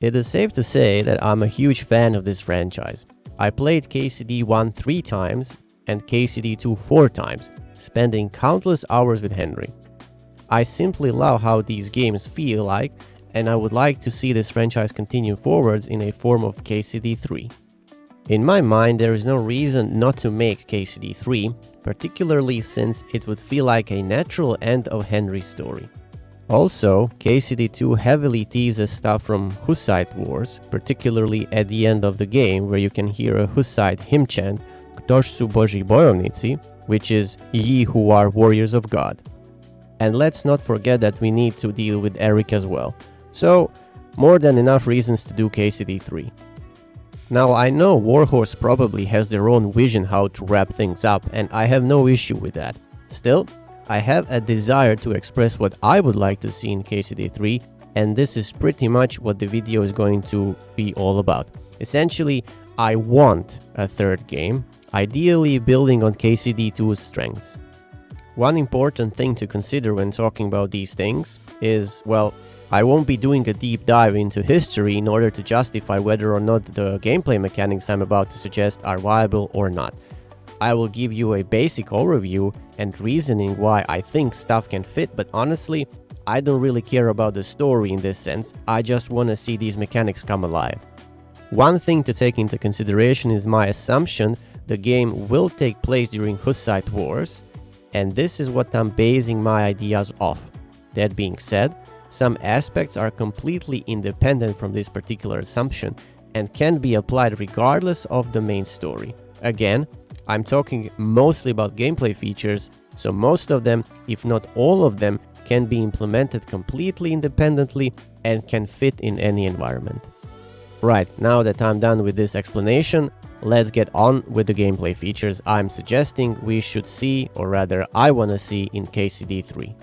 It is safe to say that I'm a huge fan of this franchise. I played KCD 1 3 times and KCD 2 4 times, spending countless hours with Henry. I simply love how these games feel like, and I would like to see this franchise continue forwards in a form of KCD 3. In my mind, there is no reason not to make KCD 3, particularly since it would feel like a natural end of Henry's story. Also, KCD 2 heavily teases stuff from Hussite Wars, particularly at the end of the game where you can hear a Hussite hymn chant, Ktoś su Boży bojownicy, which is Ye who are warriors of God. And let's not forget that we need to deal with Eric as well. So, more than enough reasons to do KCD 3. Now I know Warhorse probably has their own vision how to wrap things up, and I have no issue with that. Still, I have a desire to express what I would like to see in KCD 3, and this is pretty much what the video is going to be all about. Essentially, I want a third game, ideally building on KCD 2's strengths. One important thing to consider when talking about these things is, well, I won't be doing a deep dive into history in order to justify whether or not the gameplay mechanics I'm about to suggest are viable or not. I will give you a basic overview and reasoning why I think stuff can fit, but honestly, I don't really care about the story in this sense, I just want to see these mechanics come alive. One thing to take into consideration is my assumption the game will take place during Hussite Wars, and this is what I'm basing my ideas off. That being said, some aspects are completely independent from this particular assumption and can be applied regardless of the main story. Again, I'm talking mostly about gameplay features, so most of them, if not all of them, can be implemented completely independently and can fit in any environment. Right, now that I'm done with this explanation, let's get on with the gameplay features I'm suggesting we should see, or rather I want to see in KCD 3.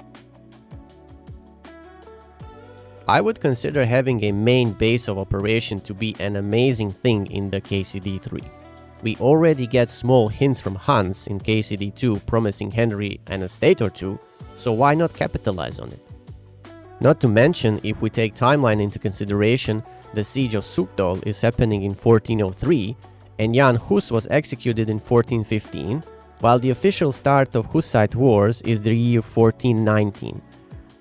I would consider having a main base of operation to be an amazing thing in the KCD 3. We already get small hints from Hans in KCD 2 promising Henry an estate or two, so why not capitalize on it? Not to mention, if we take timeline into consideration, the siege of Sukdal is happening in 1403, and Jan Hus was executed in 1415, while the official start of Hussite Wars is the year 1419.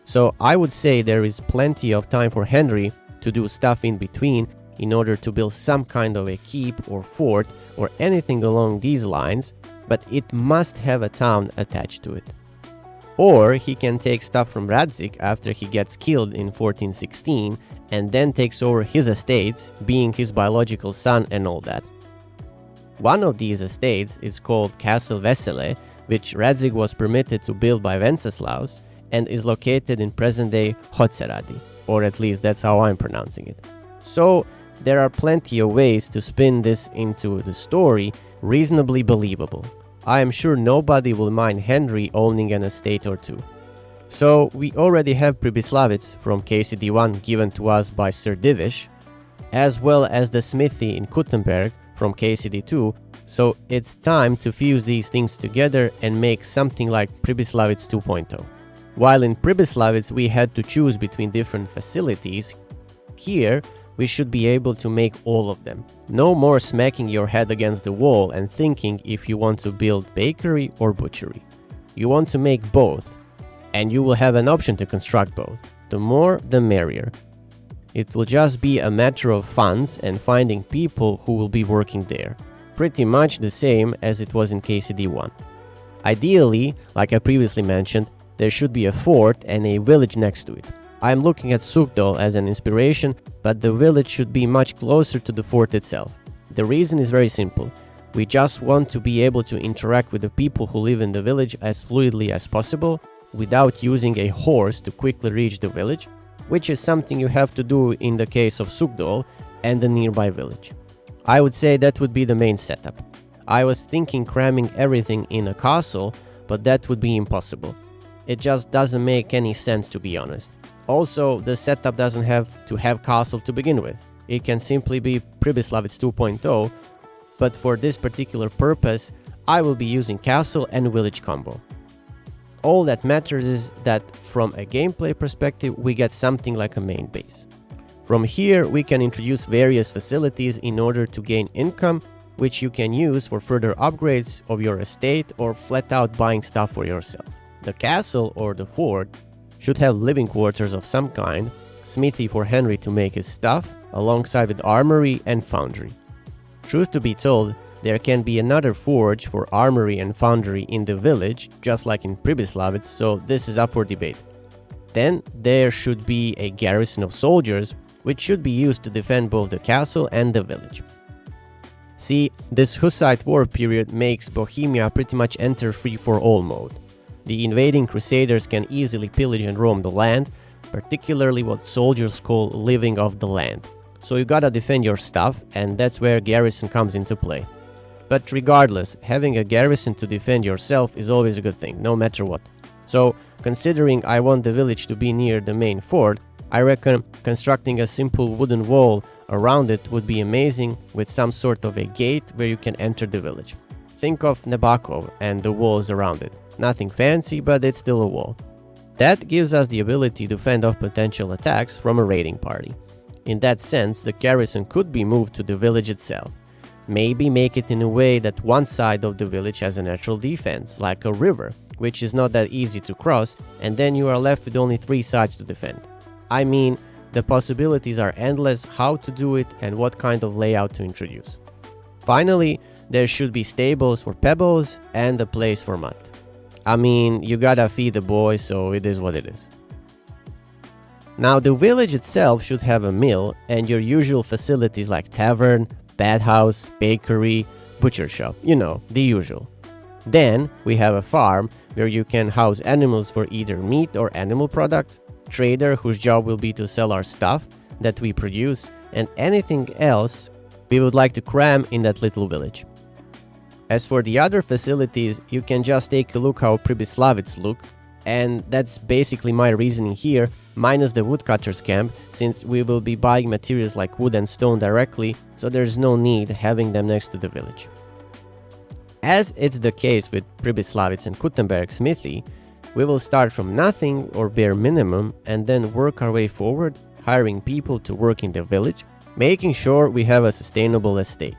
So I would say there is plenty of time for Henry to do stuff in between in order to build some kind of a keep or fort or anything along these lines, but it must have a town attached to it. Or he can take stuff from Radzik after he gets killed in 1416 and then takes over his estates, being his biological son and all that. One of these estates is called Castle Vesele, which Radzik was permitted to build by Wenceslaus, and is located in present-day Hoceradi, or at least that's how I'm pronouncing it. So there are plenty of ways to spin this into the story reasonably believable. I am sure nobody will mind Henry owning an estate or two. So we already have Pribyslavitz from KCD 1 given to us by Sir Divish, as well as the smithy in Kuttenberg from KCD 2, so it's time to fuse these things together and make something like Pribyslavitz 2.0. While in Pribyslavitz we had to choose between different facilities, here we should be able to make all of them. No more smacking your head against the wall and thinking if you want to build bakery or butchery. You want to make both, and you will have an option to construct both. The more, the merrier. It will just be a matter of funds and finding people who will be working there. Pretty much the same as it was in KCD 1. Ideally, like I previously mentioned, there should be a fort and a village next to it. I am looking at Sukdal as an inspiration, but the village should be much closer to the fort itself. The reason is very simple. We just want to be able to interact with the people who live in the village as fluidly as possible, without using a horse to quickly reach the village, which is something you have to do in the case of Sukdal and the nearby village. I would say that would be the main setup. I was thinking cramming everything in a castle, but that would be impossible. It just doesn't make any sense, to be honest. Also, the setup doesn't have to have castle to begin with. It can simply be Pribyslavitz 2.0, but for this particular purpose, I will be using castle and village combo. All that matters is that from a gameplay perspective, we get something like a main base. From here, we can introduce various facilities in order to gain income, which you can use for further upgrades of your estate or flat out buying stuff for yourself. The castle or the fort should have living quarters of some kind, smithy for Henry to make his stuff, alongside with armory and foundry. Truth to be told, there can be another forge for armory and foundry in the village, just like in Pribyslavitz, so this is up for debate. Then there should be a garrison of soldiers, which should be used to defend both the castle and the village. See, this Hussite war period makes Bohemia pretty much enter free-for-all mode. The invading crusaders can easily pillage and roam the land, particularly what soldiers call living off the land. So you gotta defend your stuff, and that's where garrison comes into play. But regardless, having a garrison to defend yourself is always a good thing, no matter what. So, considering I want the village to be near the main fort, I reckon constructing a simple wooden wall around it would be amazing, with some sort of a gate where you can enter the village. Think of Nabokov and the walls around it. Nothing fancy, but it's still a wall. That gives us the ability to fend off potential attacks from a raiding party. In that sense, the garrison could be moved to the village itself. Maybe make it in a way that one side of the village has a natural defense, like a river, which is not that easy to cross, and then you are left with only 3 sides to defend. I mean, the possibilities are endless how to do it and what kind of layout to introduce. Finally, there should be stables for pebbles and a place for mud. I mean, you gotta feed the boy, so it is what it is. Now, the village itself should have a mill and your usual facilities like tavern, bathhouse, bakery, butcher shop, the usual. Then we have a farm where you can house animals for either meat or animal products, trader whose job will be to sell our stuff that we produce, and anything else we would like to cram in that little village. As for the other facilities, you can just take a look how Pribyslavitz look, and that's basically my reasoning here, minus the woodcutter's camp, since we will be buying materials like wood and stone directly, so there's no need having them next to the village. As it's the case with Pribyslavitz and Kuttenberg smithy, we will start from nothing or bare minimum and then work our way forward, hiring people to work in the village, making sure we have a sustainable estate.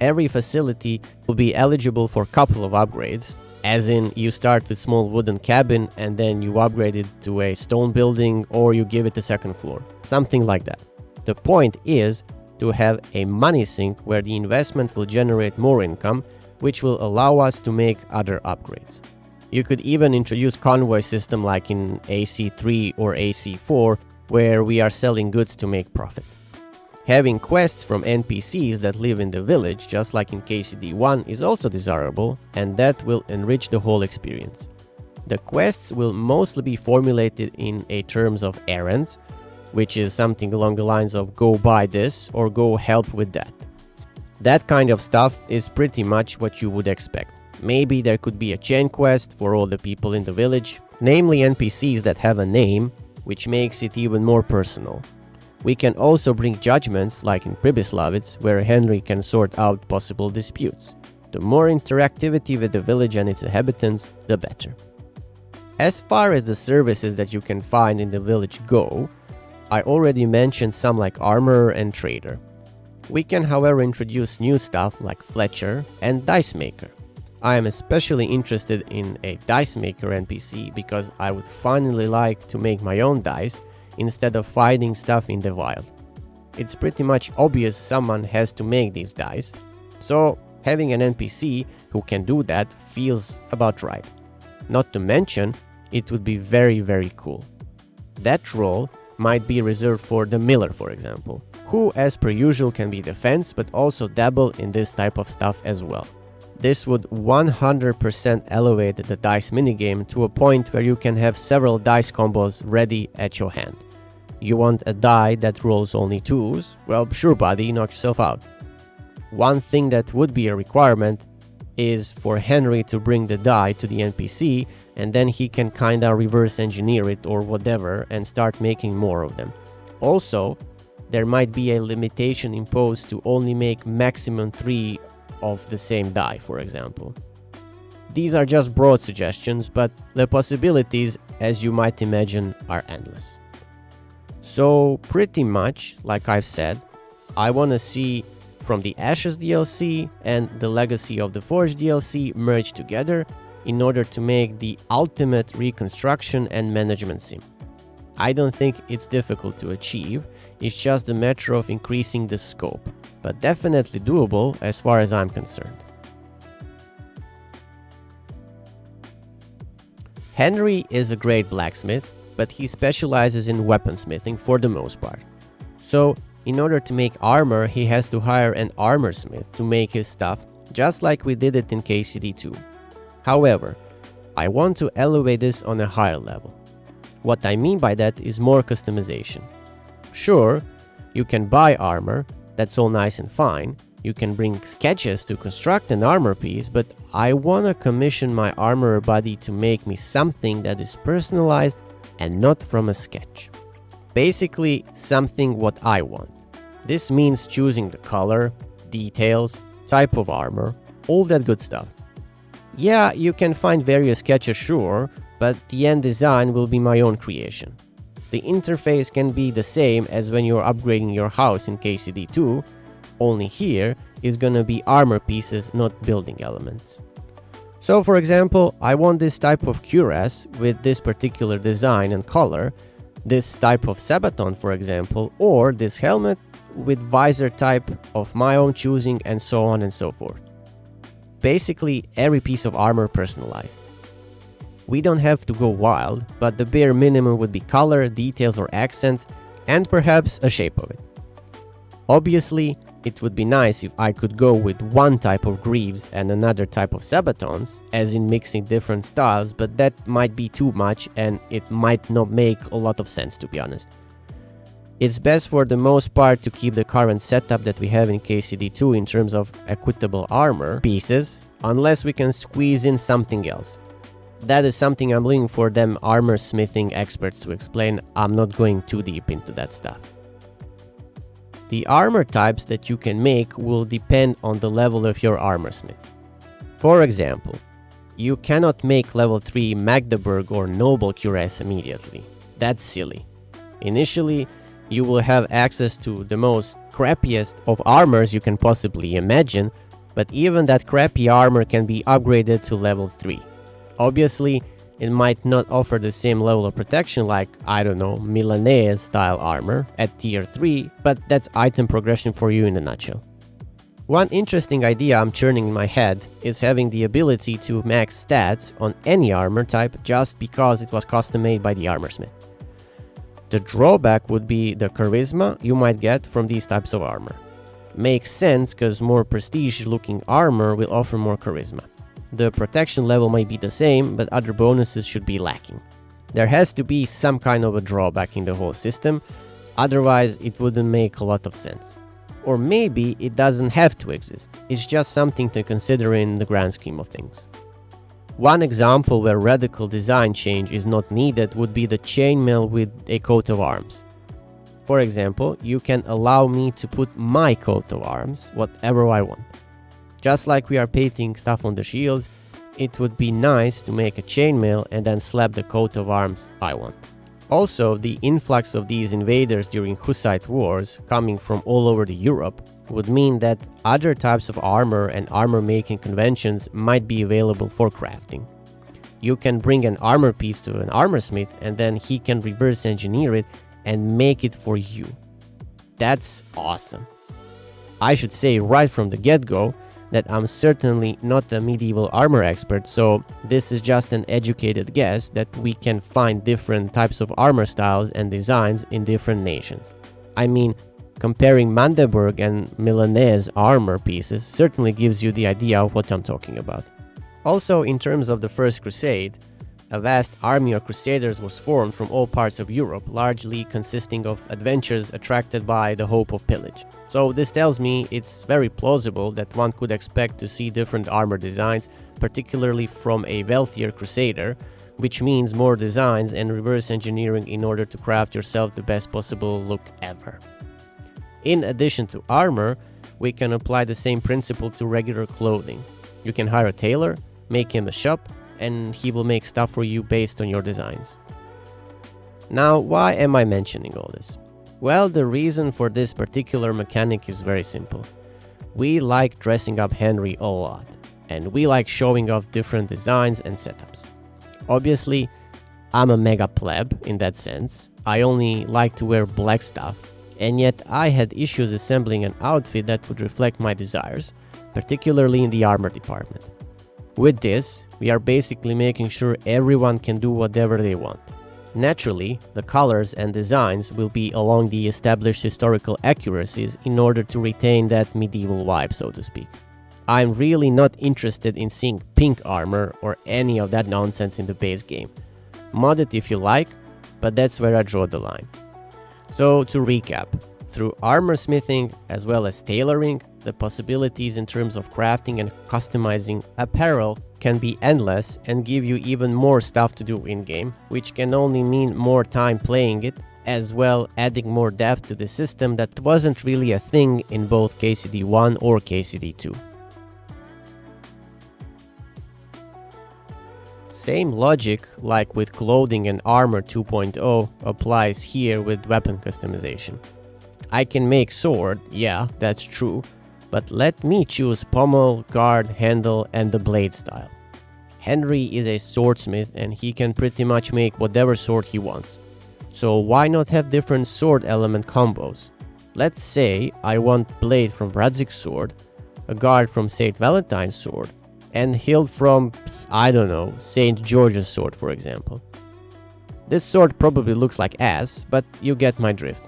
Every facility will be eligible for a couple of upgrades, as in you start with small wooden cabin and then you upgrade it to a stone building or you give it a second floor, something like that. The point is to have a money sink where the investment will generate more income, which will allow us to make other upgrades. You could even introduce convoy system like in AC3 or AC4, where we are selling goods to make profit. Having quests from NPCs that live in the village, just like in KCD1, is also desirable, and that will enrich the whole experience. The quests will mostly be formulated in terms of errands, which is something along the lines of go buy this or go help with that. That kind of stuff is pretty much what you would expect. Maybe there could be a chain quest for all the people in the village, namely NPCs that have a name, which makes it even more personal. We can also bring judgments like in Pribyslavitz, where Henry can sort out possible disputes. The more interactivity with the village and its inhabitants, the better. As far as the services that you can find in the village go, I already mentioned some like armorer and trader. We can however introduce new stuff like Fletcher and Dice Maker. I am especially interested in a Dice Maker NPC because I would finally like to make my own dice instead of finding stuff in the wild. It's pretty much obvious someone has to make these dice, so having an NPC who can do that feels about right. Not to mention, it would be very, very cool. That role might be reserved for the miller, for example, who as per usual can be defense but also dabble in this type of stuff as well. This would 100% elevate the dice minigame to a point where you can have several dice combos ready at your hand. You want a die that rolls only 2s? Well, sure buddy, knock yourself out. One thing that would be a requirement is for Henry to bring the die to the NPC, and then he can kinda reverse engineer it or whatever and start making more of them. Also, there might be a limitation imposed to only make maximum 3 of the same die, for example. These are just broad suggestions, but the possibilities, as you might imagine, are endless. So pretty much, like I've said, I want to see from the Ashes DLC and the Legacy of the Forge DLC merged together in order to make the ultimate reconstruction and management sim. I don't think it's difficult to achieve, it's just a matter of increasing the scope, but definitely doable as far as I'm concerned. Henry is a great blacksmith, but he specializes in weaponsmithing for the most part. So, in order to make armor, he has to hire an armorsmith to make his stuff, just like we did it in KCD2. However, I want to elevate this on a higher level. What I mean by that is more customization. Sure, you can buy armor, that's all nice and fine. You can bring sketches to construct an armor piece, but I want to commission my armorer buddy to make me something that is personalized and not from a sketch. Basically, something what I want. This means choosing the color, details, type of armor, all that good stuff. Yeah, you can find various sketches, sure, but the end design will be my own creation. The interface can be the same as when you're upgrading your house in KCD2, only here is gonna be armor pieces, not building elements. So for example, I want this type of cuirass with this particular design and color, this type of sabaton for example, or this helmet with visor type of my own choosing, and so on and so forth. Basically, every piece of armor personalized. We don't have to go wild, but the bare minimum would be color, details or accents, and perhaps a shape of it. Obviously, it would be nice if I could go with one type of greaves and another type of sabatons, as in mixing different styles, but that might be too much and it might not make a lot of sense, to be honest. It's best for the most part to keep the current setup that we have in KCD2 in terms of equitable armor pieces, unless we can squeeze in something else. That is something I'm leaving for them armor smithing experts to explain. I'm not going too deep into that stuff. The armor types that you can make will depend on the level of your armorsmith. For example, you cannot make level 3 Magdeburg or Noble cuirass immediately. That's silly. Initially, you will have access to the most crappiest of armors you can possibly imagine, but even that crappy armor can be upgraded to level 3. Obviously, it might not offer the same level of protection like, I don't know, Milanese style armor at tier 3, but that's item progression for you in a nutshell. One interesting idea I'm churning in my head is having the ability to max stats on any armor type just because it was custom made by the armorsmith. The drawback would be the charisma you might get from these types of armor. Makes sense because more prestige looking armor will offer more charisma. The protection level might be the same, but other bonuses should be lacking. There has to be some kind of a drawback in the whole system, otherwise it wouldn't make a lot of sense. Or maybe it doesn't have to exist, it's just something to consider in the grand scheme of things. One example where radical design change is not needed would be the chainmail with a coat of arms. For example, you can allow me to put my coat of arms, whatever I want. Just like we are painting stuff on the shields, it would be nice to make a chainmail and then slap the coat of arms I want. Also, the influx of these invaders during Hussite wars coming from all over Europe would mean that other types of armor and armor making conventions might be available for crafting. You can bring an armor piece to an armorsmith and then he can reverse engineer it and make it for you. That's awesome. I should say right from the get-go that I'm certainly not a medieval armor expert, so this is just an educated guess that we can find different types of armor styles and designs in different nations. I mean, comparing Magdeburg and Milanese armor pieces certainly gives you the idea of what I'm talking about. Also, in terms of the First Crusade, a vast army of crusaders was formed from all parts of Europe, largely consisting of adventurers attracted by the hope of pillage. So this tells me it's very plausible that one could expect to see different armor designs, particularly from a wealthier crusader, which means more designs and reverse engineering in order to craft yourself the best possible look ever. In addition to armor, we can apply the same principle to regular clothing. You can hire a tailor, make him a shop, and he will make stuff for you based on your designs. Now, why am I mentioning all this? Well, the reason for this particular mechanic is very simple. We like dressing up Henry a lot, and we like showing off different designs and setups. Obviously, I'm a mega pleb in that sense. I only like to wear black stuff, and yet I had issues assembling an outfit that would reflect my desires, particularly in the armor department. With this, we are basically making sure everyone can do whatever they want. Naturally, the colors and designs will be along the established historical accuracies in order to retain that medieval vibe, so to speak. I'm really not interested in seeing pink armor or any of that nonsense in the base game. Mod it if you like, but that's where I draw the line. So to recap, through armor smithing as well as tailoring, the possibilities in terms of crafting and customizing apparel can be endless and give you even more stuff to do in-game, which can only mean more time playing it, as well adding more depth to the system that wasn't really a thing in both KCD 1 or KCD 2. Same logic like with clothing and armor 2.0 applies here with weapon customization. I can make sword, yeah, that's true, but let me choose pommel, guard, handle, and the blade style. Henry is a swordsmith and he can pretty much make whatever sword he wants. So why not have different sword element combos? Let's say I want blade from Radzig's sword, a guard from St. Valentine's sword, and hilt from, I don't know, St. George's sword, for example. This sword probably looks like ass, but you get my drift.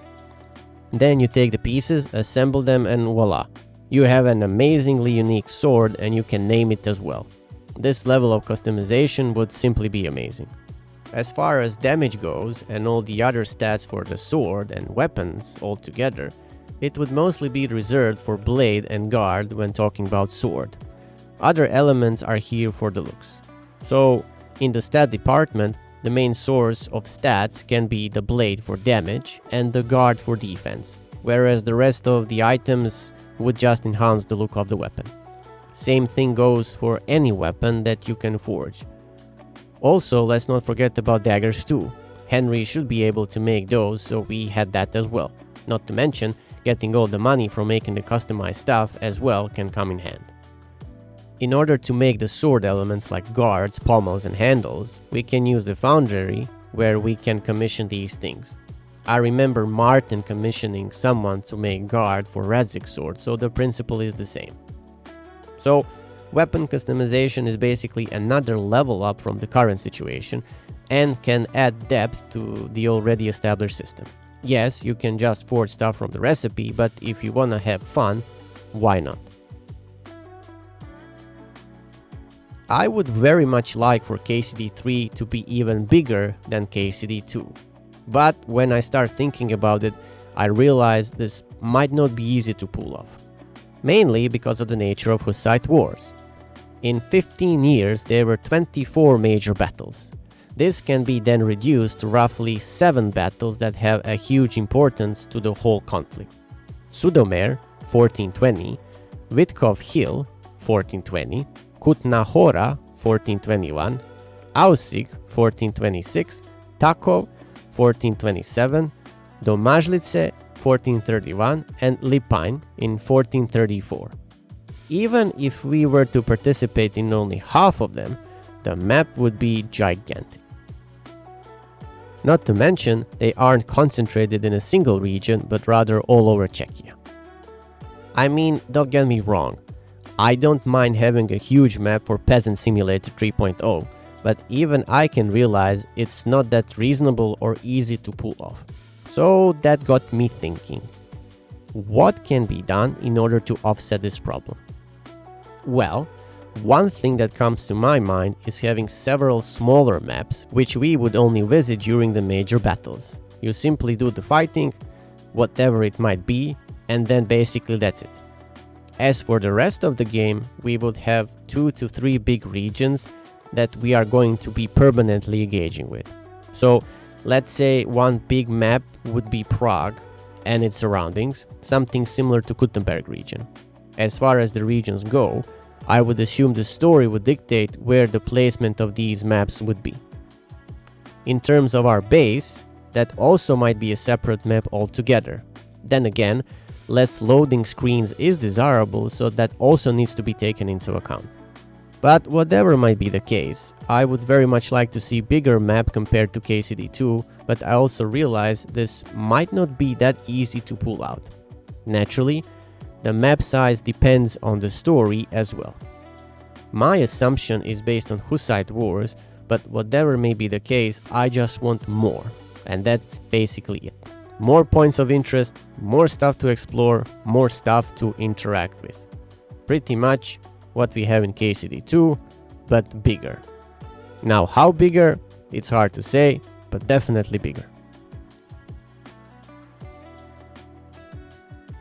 Then you take the pieces, assemble them, and voila. You have an amazingly unique sword and you can name it as well. This level of customization would simply be amazing. As far as damage goes and all the other stats for the sword and weapons altogether, it would mostly be reserved for blade and guard when talking about sword. Other elements are here for the looks. So, in the stat department, the main source of stats can be the blade for damage and the guard for defense, whereas the rest of the items would just enhance the look of the weapon. Same thing goes for any weapon that you can forge. Also, let's not forget about daggers too. Henry should be able to make those, so we had that as well. Not to mention, getting all the money from making the customized stuff as well can come in hand. In order to make the sword elements like guards, pommels, and handles, we can use the foundry where we can commission these things. I remember Martin commissioning someone to make guard for Radzig's sword, so the principle is the same. So, weapon customization is basically another level up from the current situation and can add depth to the already established system. Yes, you can just forge stuff from the recipe, but if you wanna have fun, why not? I would very much like for KCD 3 to be even bigger than KCD 2. But when I start thinking about it, I realize this might not be easy to pull off. Mainly because of the nature of Hussite wars. In 15 years, there were 24 major battles. This can be then reduced to roughly 7 battles that have a huge importance to the whole conflict. Sudomir, 1420, Witkov Hill, 1420, Kutna Hora, 1421, Aussig, 1426, Takov, 1427, Domažlice, 1431, and Lipain in 1434. Even if we were to participate in only half of them, the map would be gigantic. Not to mention, they aren't concentrated in a single region, but rather all over Czechia. I mean, don't get me wrong, I don't mind having a huge map for Peasant Simulator 3.0, but even I can realize it's not that reasonable or easy to pull off. So that got me thinking, what can be done in order to offset this problem? Well, one thing that comes to my mind is having several smaller maps which we would only visit during the major battles. You simply do the fighting, whatever it might be, and then basically that's it. As for the rest of the game, we would have 2 to 3 big regions that we are going to be permanently engaging with. So let's say one big map would be Prague and its surroundings, something similar to Kuttenberg region. As far as the regions go, I would assume the story would dictate where the placement of these maps would be. In terms of our base, that also might be a separate map altogether. Then again, less loading screens is desirable, so that also needs to be taken into account. But whatever might be the case, I would very much like to see bigger map compared to KCD2, but I also realize this might not be that easy to pull out. Naturally, the map size depends on the story as well. My assumption is based on Hussite Wars, but whatever may be the case, I just want more, and that's basically it. More points of interest, more stuff to explore, more stuff to interact with. Pretty much what we have in KCD2, but bigger. Now, how bigger? It's hard to say, but definitely bigger.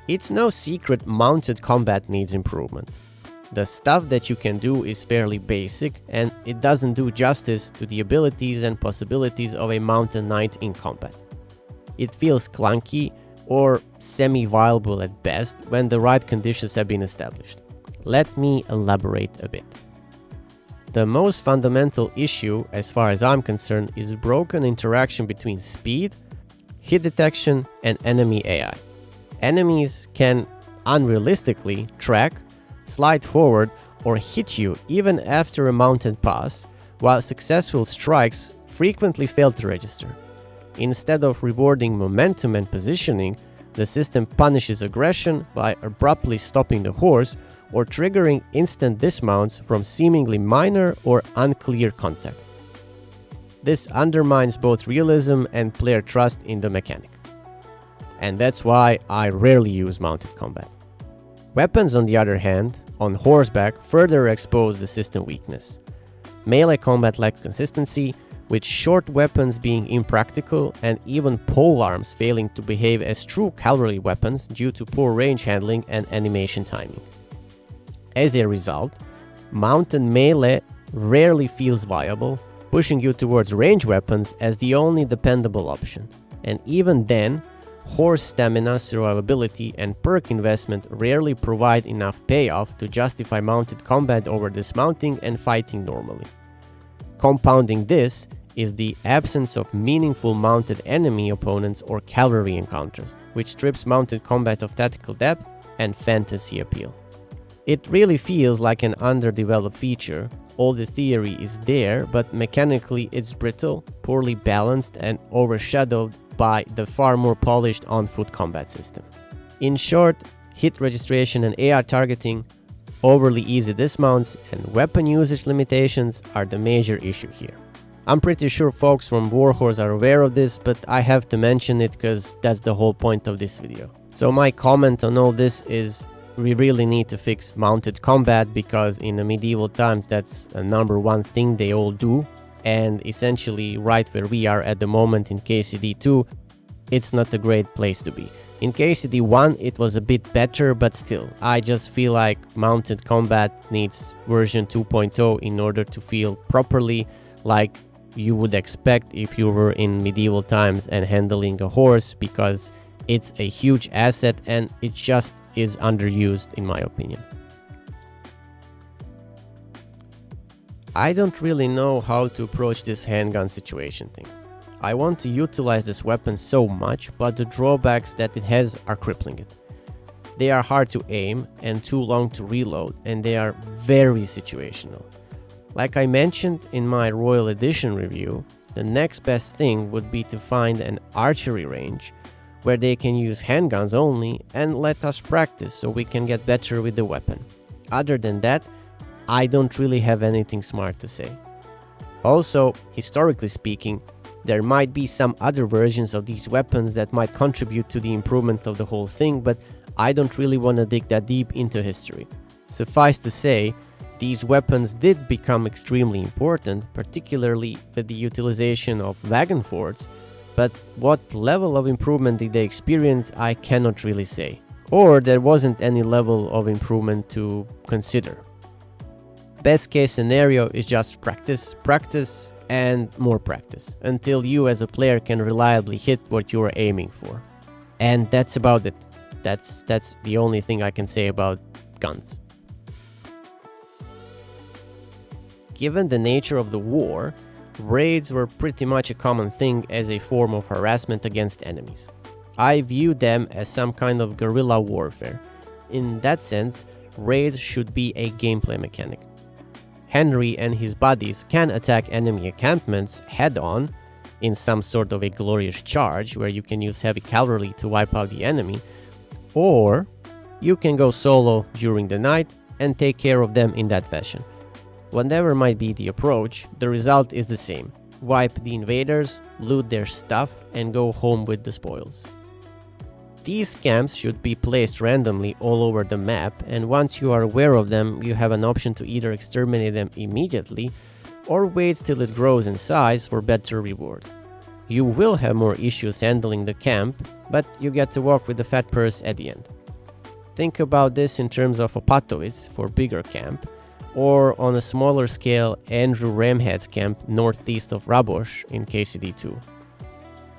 It's no secret mounted combat needs improvement. The stuff that you can do is fairly basic, and it doesn't do justice to the abilities and possibilities of a mounted knight in combat. It feels clunky or semi-viable at best when the right conditions have been established. Let me elaborate a bit. The most fundamental issue, as far as I'm concerned, is broken interaction between speed, hit detection, and enemy AI. Enemies can unrealistically track, slide forward, or hit you even after a mounted pass, while successful strikes frequently fail to register. Instead of rewarding momentum and positioning, the system punishes aggression by abruptly stopping the horse or triggering instant dismounts from seemingly minor or unclear contact. This undermines both realism and player trust in the mechanic. And that's why I rarely use mounted combat. Weapons, on the other hand, on horseback further expose the system weakness. Melee combat lacks consistency, with short weapons being impractical and even polearms failing to behave as true cavalry weapons due to poor range handling and animation timing. As a result, mounted melee rarely feels viable, pushing you towards range weapons as the only dependable option. And even then, horse stamina, survivability, and perk investment rarely provide enough payoff to justify mounted combat over dismounting and fighting normally. Compounding this is the absence of meaningful mounted enemy opponents or cavalry encounters, which strips mounted combat of tactical depth and fantasy appeal. It really feels like an underdeveloped feature. All the theory is there, but mechanically it's brittle, poorly balanced, and overshadowed by the far more polished on-foot combat system. In short, hit registration and AR targeting, overly easy dismounts, and weapon usage limitations are the major issue here. I'm pretty sure folks from Warhorse are aware of this, but I have to mention it because that's the whole point of this video. So my comment on all this is we really need to fix mounted combat, because in the medieval times that's a number one thing they all do, and essentially right where we are at the moment in KCD2, it's not a great place to be. In KCD1 it was a bit better, but still, I just feel like mounted combat needs version 2.0 in order to feel properly like you would expect if you were in medieval times and handling a horse, because it's a huge asset and it just is underused in my opinion. I don't really know how to approach this handgun situation thing. I want to utilize this weapon so much, but the drawbacks that it has are crippling it. They are hard to aim and too long to reload, and they are very situational. Like I mentioned in my Royal Edition review, the next best thing would be to find an archery range where they can use handguns only and let us practice so we can get better with the weapon. Other than that, I don't really have anything smart to say. Also, historically speaking, there might be some other versions of these weapons that might contribute to the improvement of the whole thing, but I don't really want to dig that deep into history. Suffice to say, these weapons did become extremely important, particularly with the utilization of wagon forts, but what level of improvement did they experience, I cannot really say. Or there wasn't any level of improvement to consider. Best case scenario is just practice, and more practice, until you as a player can reliably hit what you are aiming for. And that's about it. That's the only thing I can say about guns. Given the nature of the war, raids were pretty much a common thing as a form of harassment against enemies. I view them as some kind of guerrilla warfare. In that sense, raids should be a gameplay mechanic. Henry and his buddies can attack enemy encampments head-on in some sort of a glorious charge where you can use heavy cavalry to wipe out the enemy, or you can go solo during the night and take care of them in that fashion. Whatever might be the approach, the result is the same. Wipe the invaders, loot their stuff, and go home with the spoils. These camps should be placed randomly all over the map, and once you are aware of them, you have an option to either exterminate them immediately or wait till it grows in size for better reward. You will have more issues handling the camp, but you get to walk with the fat purse at the end. Think about this in terms of Opatovic for bigger camp, or on a smaller scale Andrew Ramhead's camp northeast of Rabosh in KCD2.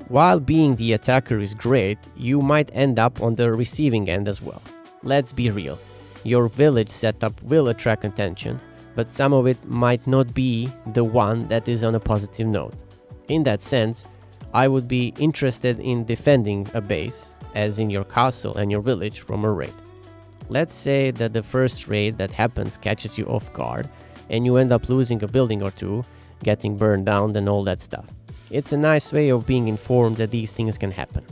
While being the attacker is great, you might end up on the receiving end as well. Let's be real, your village setup will attract attention, but some of it might not be the one that is on a positive note. In that sense, I would be interested in defending a base, as in your castle and your village, from a raid. Let's say that the first raid that happens catches you off guard, and you end up losing a building or two, getting burned down and all that stuff. It's a nice way of being informed that these things can happen.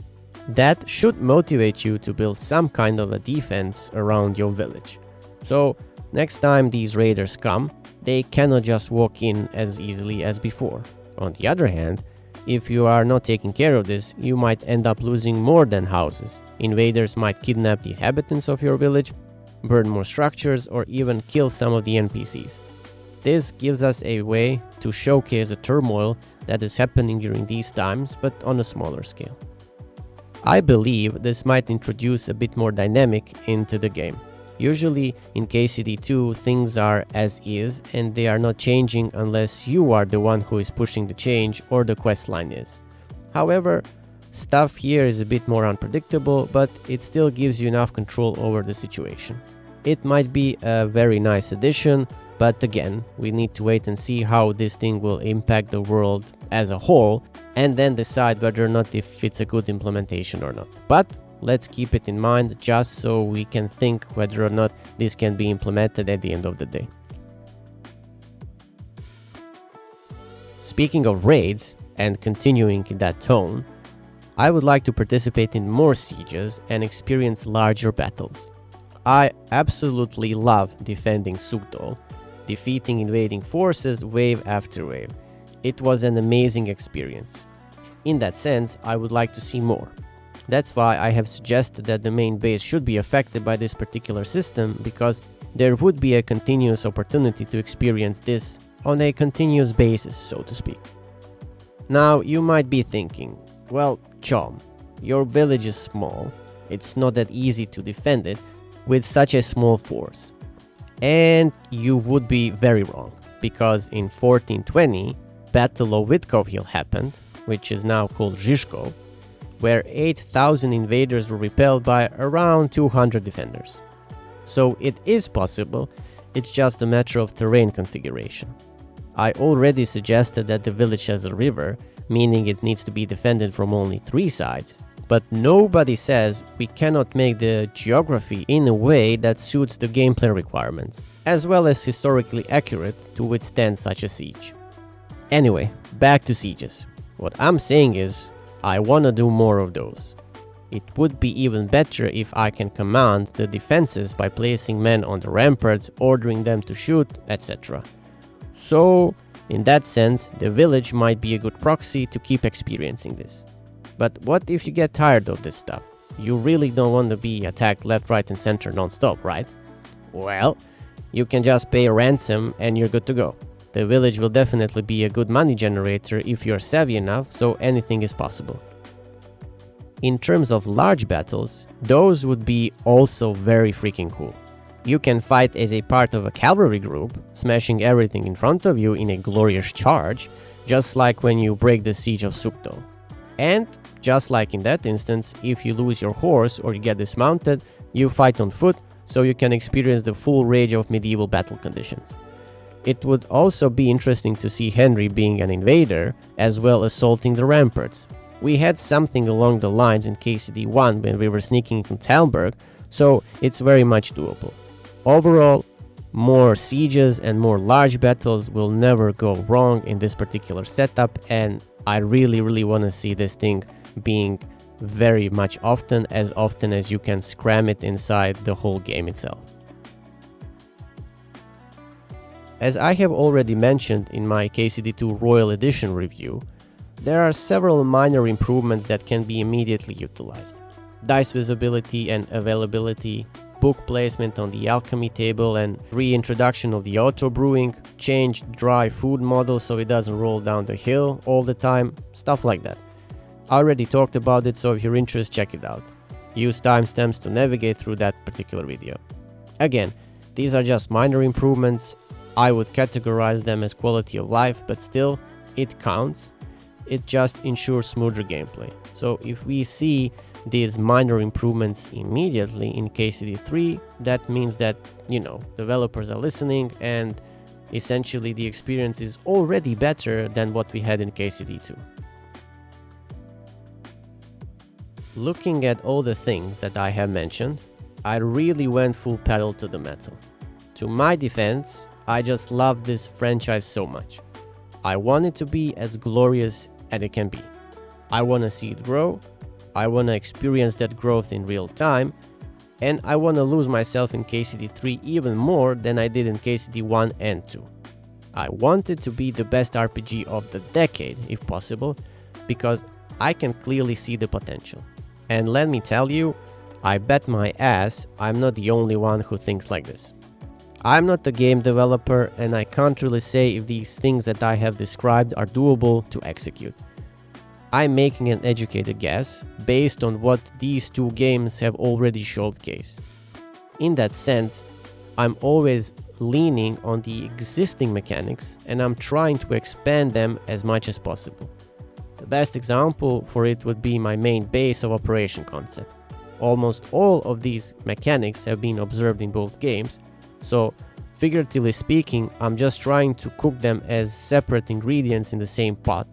That should motivate you to build some kind of a defense around your village. So, next time these raiders come, they cannot just walk in as easily as before. On the other hand, if you are not taking care of this, you might end up losing more than houses. Invaders might kidnap the inhabitants of your village, burn more structures, or even kill some of the NPCs. This gives us a way to showcase the turmoil that is happening during these times, but on a smaller scale. I believe this might introduce a bit more dynamic into the game. Usually in KCD2 things are as is and they are not changing unless you are the one who is pushing the change or the quest line is. However, stuff here is a bit more unpredictable, but it still gives you enough control over the situation. It might be a very nice addition, but again, we need to wait and see how this thing will impact the world as a whole and then decide whether or not if it's a good implementation or not. But let's keep it in mind just so we can think whether or not this can be implemented at the end of the day. Speaking of raids, and continuing in that tone, I would like to participate in more sieges and experience larger battles. I absolutely love defending Sugdol, defeating invading forces wave after wave. It was an amazing experience. In that sense, I would like to see more. That's why I have suggested that the main base should be affected by this particular system, because there would be a continuous opportunity to experience this on a continuous basis, so to speak. Now, you might be thinking, well, Chom, your village is small, it's not that easy to defend it with such a small force. And you would be very wrong, because in 1420, Battle of Witkovhill happened, which is now called Zizko, where 8,000 invaders were repelled by around 200 defenders. So it is possible, it's just a matter of terrain configuration. I already suggested that the village has a river, meaning it needs to be defended from only 3 sides, but nobody says we cannot make the geography in a way that suits the gameplay requirements, as well as historically accurate to withstand such a siege. Anyway, back to sieges. What I'm saying is, I wanna do more of those. It would be even better if I can command the defenses by placing men on the ramparts, ordering them to shoot, etc. So, in that sense, the village might be a good proxy to keep experiencing this. But what if you get tired of this stuff? You really don't want to be attacked left, right and center non-stop, right? Well, you can just pay a ransom and you're good to go. The village will definitely be a good money generator if you're savvy enough, so anything is possible. In terms of large battles, those would be also very freaking cool. You can fight as a part of a cavalry group, smashing everything in front of you in a glorious charge, just like when you break the siege of Sukto. And, just like in that instance, if you lose your horse or you get dismounted, you fight on foot, so you can experience the full rage of medieval battle conditions. It would also be interesting to see Henry being an invader, as well assaulting the ramparts. We had something along the lines in KCD1 when we were sneaking into Talmberg, so it's very much doable. Overall, more sieges and more large battles will never go wrong in this particular setup, and I really want to see this thing being very much often as you can scram it inside the whole game itself. As I have already mentioned in my KCD2 Royal Edition review, there are several minor improvements that can be immediately utilized. Dice visibility and availability, book placement on the alchemy table, and reintroduction of the auto brewing, changed dry food model so it doesn't roll down the hill all the time, stuff like that. I already talked about it, so if you're interested, check it out. Use timestamps to navigate through that particular video. Again, these are just minor improvements. I would categorize them as quality of life, but still, it counts. It just ensures smoother gameplay. So if we see these minor improvements immediately in KCD3, that means that, developers are listening and essentially the experience is already better than what we had in KCD2. Looking at all the things that I have mentioned, I really went full pedal to the metal. To my defense, I just love this franchise so much. I want it to be as glorious as it can be. I want to see it grow, I want to experience that growth in real time, and I want to lose myself in KCD3 even more than I did in KCD1 and 2. I want it to be the best RPG of the decade, if possible, because I can clearly see the potential. And let me tell you, I bet my ass I'm not the only one who thinks like this. I'm not the game developer, and I can't really say if these things that I have described are doable to execute. I'm making an educated guess based on what these two games have already showcased. In that sense, I'm always leaning on the existing mechanics, and I'm trying to expand them as much as possible. The best example for it would be my main base of operation concept. Almost all of these mechanics have been observed in both games, so figuratively speaking, I'm just trying to cook them as separate ingredients in the same pot.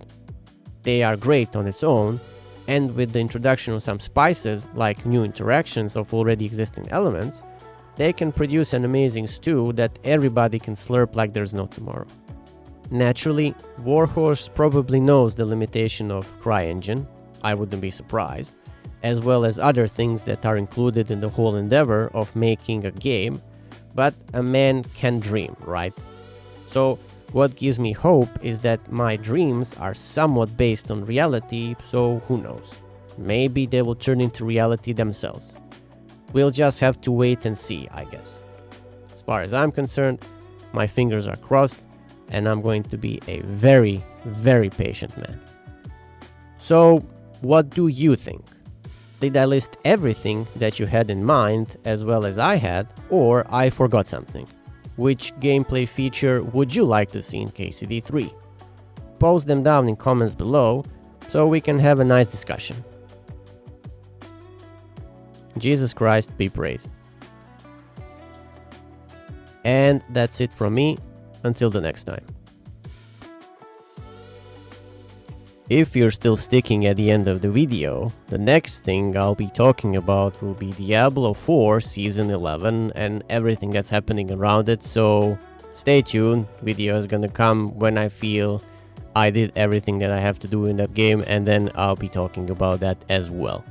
They are great on its own, and with the introduction of some spices, like new interactions of already existing elements, they can produce an amazing stew that everybody can slurp like there's no tomorrow. Naturally, Warhorse probably knows the limitation of CryEngine, I wouldn't be surprised, as well as other things that are included in the whole endeavor of making a game, but a man can dream, right? So what gives me hope is that my dreams are somewhat based on reality, so who knows? Maybe they will turn into reality themselves. We'll just have to wait and see, I guess. As far as I'm concerned, my fingers are crossed, and I'm going to be a very patient man. So, what do you think? Did I list everything that you had in mind as well as I had, or I forgot something? Which gameplay feature would you like to see in KCD3? Post them down in comments below so we can have a nice discussion. Jesus Christ be praised. And that's it from me. Until the next time. If you're still sticking at the end of the video, the next thing I'll be talking about will be Diablo 4 Season 11 and everything that's happening around it, so stay tuned. Video is gonna come when I feel I did everything that I have to do in that game, and then I'll be talking about that as well.